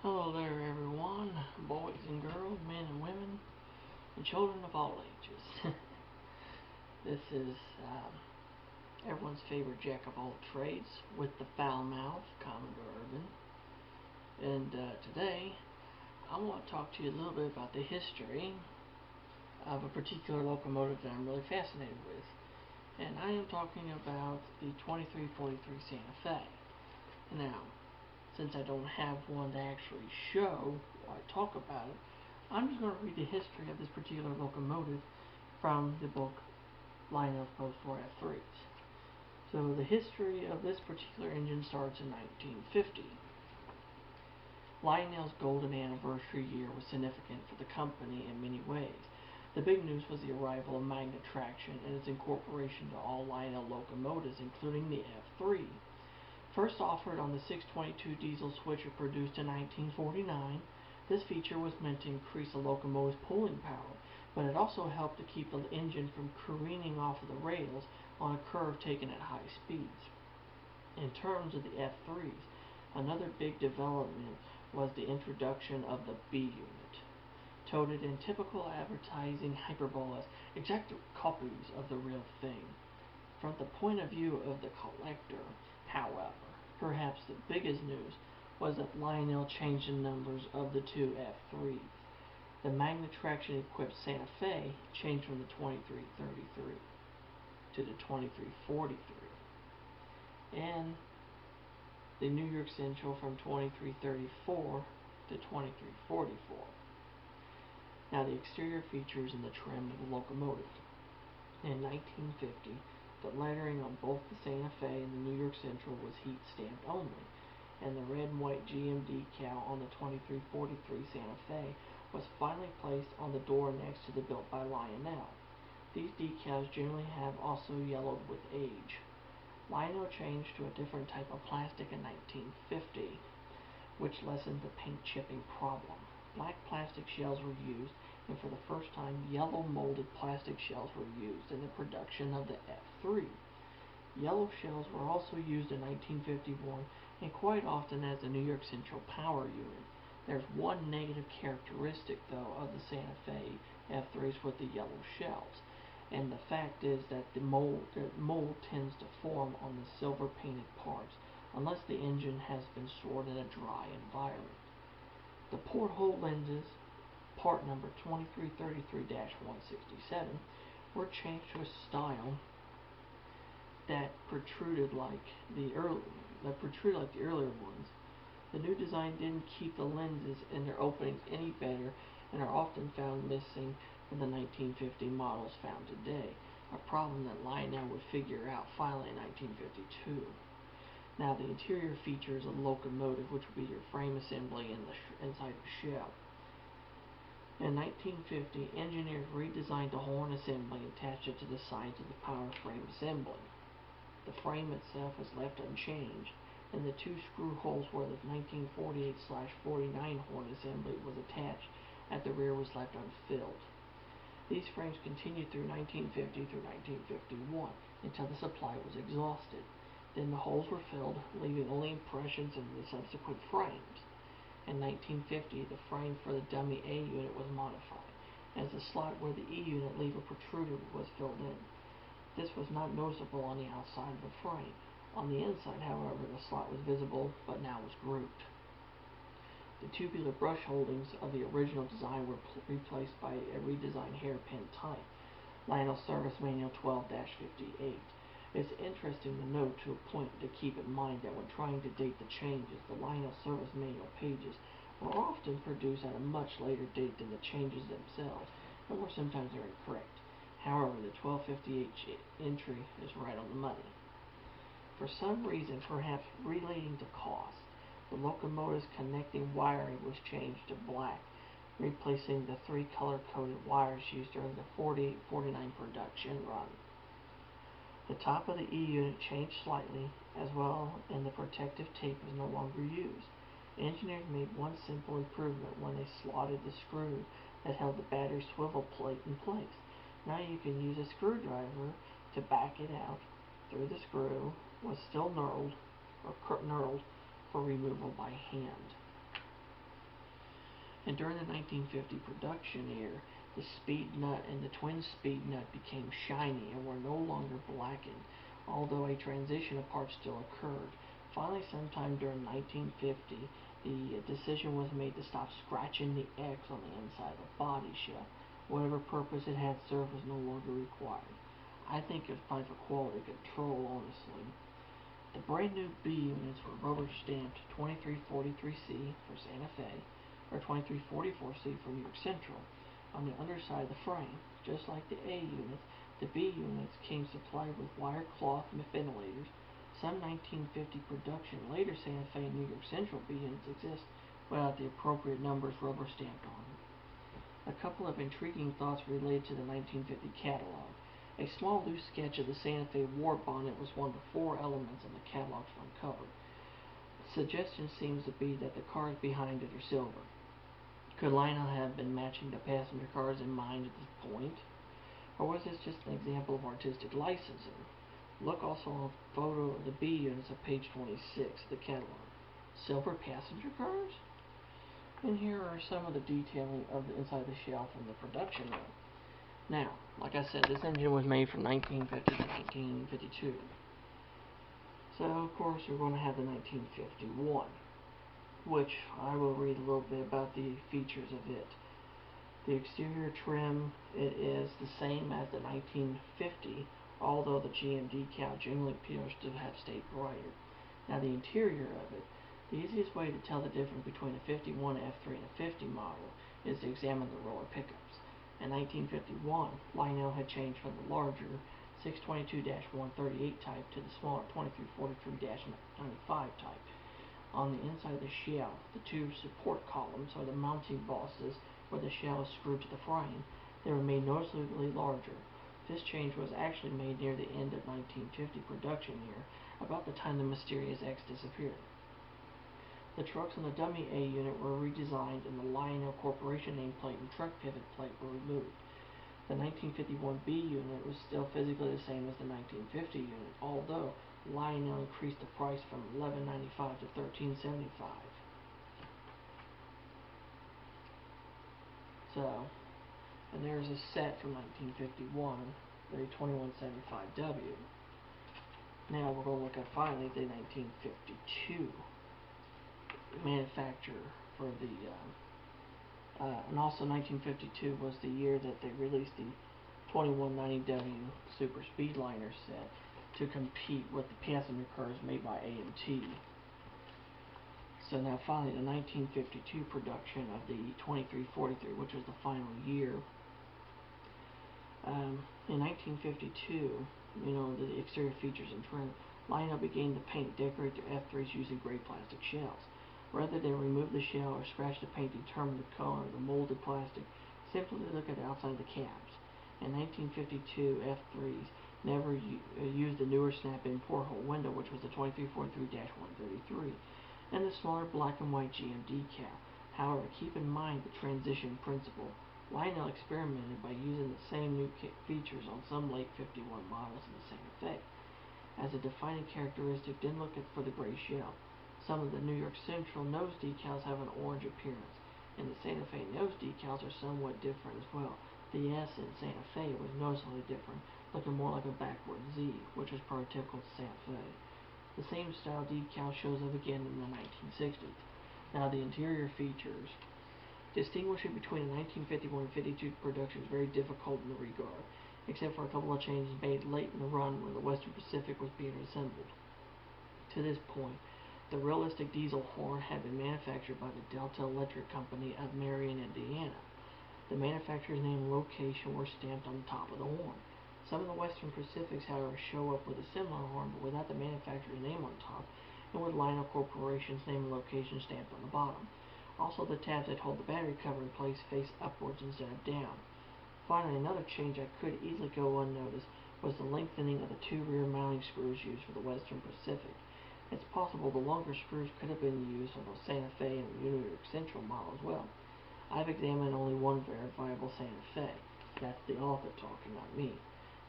Hello there, everyone, boys and girls, men and women, and children of all ages. This is everyone's favorite jack of all trades with the foul mouth, Commodore Urban. And today, I want to talk to you a little bit about the history of a particular locomotive that I'm really fascinated with. And I am talking about the 2343 Santa Fe. Now, since I don't have one to actually show or talk about it, I'm just going to read the history of this particular locomotive from the book Lionel's Post 4 F3s. So the history of this particular engine starts in 1950. Lionel's golden anniversary year was significant for the company in many ways. The big news was the arrival of magnet traction and its incorporation to all Lionel locomotives, including the F3. First offered on the 622 diesel switcher produced in 1949, this feature was meant to increase the locomotive's pulling power, but it also helped to keep the engine from careening off of the rails on a curve taken at high speeds. In terms of the F3s, another big development was the introduction of the B unit, touted in typical advertising hyperbolas, exact copies of the real thing. From the point of view of the collector, however, perhaps the biggest news was that Lionel changed the numbers of the two F3s. The magnet traction equipped Santa Fe changed from the 2333 to the 2343, and the New York Central from 2334 to 2344. Now the exterior features and the trim of the locomotive. In 1950, the lettering on both the Santa Fe and the New York Central was heat stamped only, and the red and white GM decal on the 2343 Santa Fe was finally placed on the door next to the built by Lionel. These decals generally have also yellowed with age. Lionel changed to a different type of plastic in 1950, which lessened the paint chipping problem. Black plastic shells were used, and for the first time, yellow molded plastic shells were used in the production of the F3. Yellow shells were also used in 1951, and quite often as the New York Central power unit. There's one negative characteristic, though, of the Santa Fe F3s with the yellow shells, and the fact is that the mold tends to form on the silver painted parts, unless the engine has been stored in a dry environment. The porthole lenses, part number 2333-167, were changed to a style that protruded like the earlier ones. The new design didn't keep the lenses in their openings any better and are often found missing from the 1950 models found today, a problem that Lionel would figure out finally in 1952. Now the interior features a locomotive, which would be your frame assembly and the inside the shell. In 1950, engineers redesigned the horn assembly and attached it to the sides of the power frame assembly. The frame itself was left unchanged, and the two screw holes where the 1948/49 horn assembly was attached at the rear was left unfilled. These frames continued through 1950 through 1951 until the supply was exhausted. Then the holes were filled, leaving only impressions of the subsequent frames. In 1950, the frame for the dummy A unit was modified, as the slot where the E unit lever protruded was filled in. This was not noticeable on the outside of the frame. On the inside, however, the slot was visible, but now was grouped. The tubular brush holdings of the original design were replaced by a redesigned hairpin type, Lionel Service Manual 12-58. It's interesting to note to a point to keep in mind that when trying to date the changes, the Lionel Service Manual pages were often produced at a much later date than the changes themselves, and were sometimes incorrect. However, the 1258 entry is right on the money. For some reason, perhaps relating to cost, the locomotive's connecting wiring was changed to black, replacing the three color-coded wires used during the 48-49 production run. The top of the E unit changed slightly as well, and the protective tape was no longer used. Engineers made one simple improvement when they slotted the screw that held the battery swivel plate in place. Now you can use a screwdriver to back it out through the screw, was still knurled for removal by hand. And during the 1950 production year, the speed nut and the twin speed nut became shiny and were no longer blackened, although a transition of parts still occurred. Finally, sometime during 1950, the decision was made to stop scratching the X on the inside of the body shell. Whatever purpose it had served was no longer required. I think it's probably for quality control, honestly. The brand new B units were rubber stamped 2343C for Santa Fe, or 2344C for New York Central, on the underside of the frame. Just like the A units, the B units came supplied with wire cloth ventilators. Some 1950 production later Santa Fe and New York Central B units exist without the appropriate numbers rubber stamped on them. A couple of intriguing thoughts related to the 1950 catalog. A small loose sketch of the Santa Fe war bonnet was one of the 4 elements on the catalog's front cover. The suggestion seems to be that the cars behind it are silver. Could Lionel have been matching the passenger cars in mind at this point? Or was this just an example of artistic licensing? Look also on a photo of the B units at page 26 of the catalog. Silver passenger cars? And here are some of the detailing of the inside of the shell from the production run. Now, like I said, this engine was made from 1950 to 1952. So, of course, we're going to have the 1951, which I will read a little bit about the features of it. The exterior trim, it is the same as the 1950, although the GM decal generally appears to have stayed brighter. Now, the interior of it, the easiest way to tell the difference between a 51 F3 and a 50 model is to examine the roller pickups. In 1951, Lionel had changed from the larger 622-138 type to the smaller 2343-95 type. On the inside of the shell, the 2 support columns, or the mounting bosses, where the shell is screwed to the frame, they were made noticeably larger. This change was actually made near the end of 1950 production year, about the time the mysterious X disappeared. The trucks on the dummy A unit were redesigned, and the Lionel Corporation nameplate and truck pivot plate were removed. The 1951 B unit was still physically the same as the 1950 unit, although Lionel increased the price from $11.95 to $13.75. So, and there's a set from 1951, the 2175W. Now we're going to look at finally the 1952 manufacturer for the and also 1952 was the year that they released the 2190W Super Speedliner set to compete with the passenger cars made by AMT. So now finally the 1952 production of the 2343, which was the final year. In 1952, the exterior features and trim, Lionel began to paint and decorate their F3s using gray plastic shells. Rather than remove the shell or scratch the paint to determine the color of the molded plastic, simply look at the outside of the cabs. In 1952, F3s never used the newer snap-in porthole window, which was the 2343-133, and the smaller black and white GM decal. However, keep in mind the transition principle. Lionel experimented by using the same new features on some late 51 models in the Santa Fe. As a defining characteristic, then look for the gray shell. Some of the New York Central nose decals have an orange appearance, and the Santa Fe nose decals are somewhat different as well. The S in Santa Fe was noticeably different, looking more like a backward Z, which is prototypical to Santa Fe. The same style decal shows up again in the 1960s. Now the interior features. Distinguishing between the 1951 and 52 production is very difficult in the regard, except for a couple of changes made late in the run when the Western Pacific was being assembled. To this point, the realistic diesel horn had been manufactured by the Delta Electric Company of Marion, Indiana. The manufacturer's name and location were stamped on the top of the horn. Some of the Western Pacifics, however, show up with a similar horn, but without the manufacturer's name on top, and with Lionel Corporation's name and location stamped on the bottom. Also, the tabs that hold the battery cover in place face upwards instead of down. Finally, another change that could easily go unnoticed was the lengthening of the 2 rear mounting screws used for the Western Pacific. It's possible the longer screws could have been used on both Santa Fe and the New York Central model as well. I've examined only one verifiable Santa Fe. That's the author talking, not me.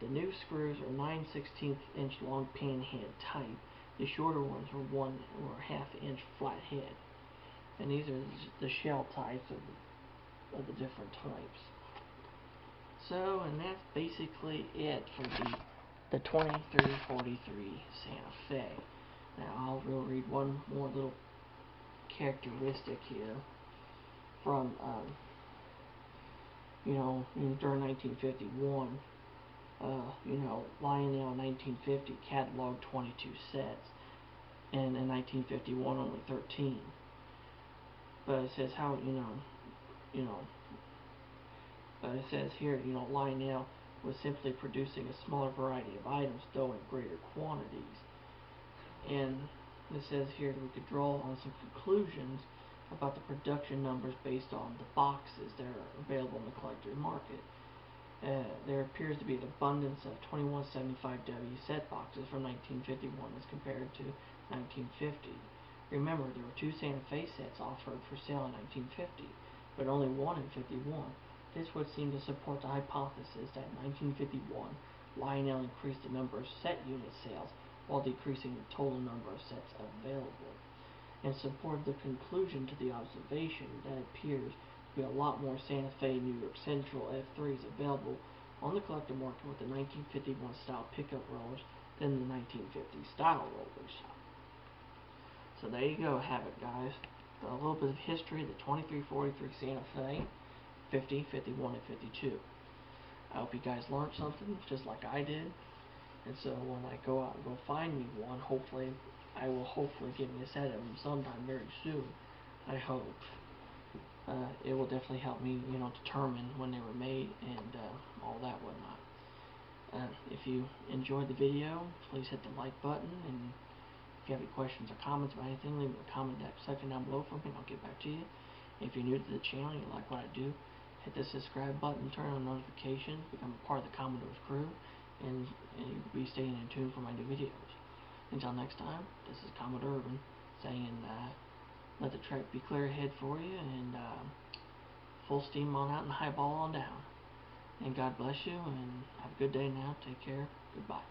The new screws are 9/16 inch long pinhead type. The shorter ones are 1 1/2 inch flat head. And these are the shell types of the different types. So, and that's basically it for the 2343 Santa Fe. Now I'll read one more little characteristic here from, during 1951, Lionel in 1950 cataloged 22 sets, and in 1951 only 13. But it says but it says here, Lionel was simply producing a smaller variety of items, though in greater quantities. And it says here that we could draw on some conclusions about the production numbers based on the boxes that are available in the collector's market. There appears to be an abundance of 2175W set boxes from 1951 as compared to 1950. Remember, there were 2 Santa Fe sets offered for sale in 1950, but only 1 in 51. This would seem to support the hypothesis that in 1951, Lionel increased the number of set unit sales while decreasing the total number of sets available, and support the conclusion to the observation that it appears to be a lot more Santa Fe New York Central F3s available on the collector market with the 1951 style pickup rollers than the 1950 style rollers. So there you go, have it, guys. A little bit of history of the 2343 Santa Fe, 50, 51, and 52. I hope you guys learned something, just like I did. And so when I go out and go find me one, I will hopefully get me a set of them sometime very soon. I hope. It will definitely help me, determine when they were made and all that whatnot. If you enjoyed the video, please hit the like button, and if you have any questions or comments about anything, leave it in the comment section down below for me and I'll get back to you. If you're new to the channel and you like what I do, hit the subscribe button, turn on notifications, become a part of the Commodore's crew, and you'll be staying in tune for my new videos. Until next time, this is Commodore Urban saying, let the track be clear ahead for you, and full steam on out and highball on down. And God bless you, and have a good day now. Take care. Goodbye.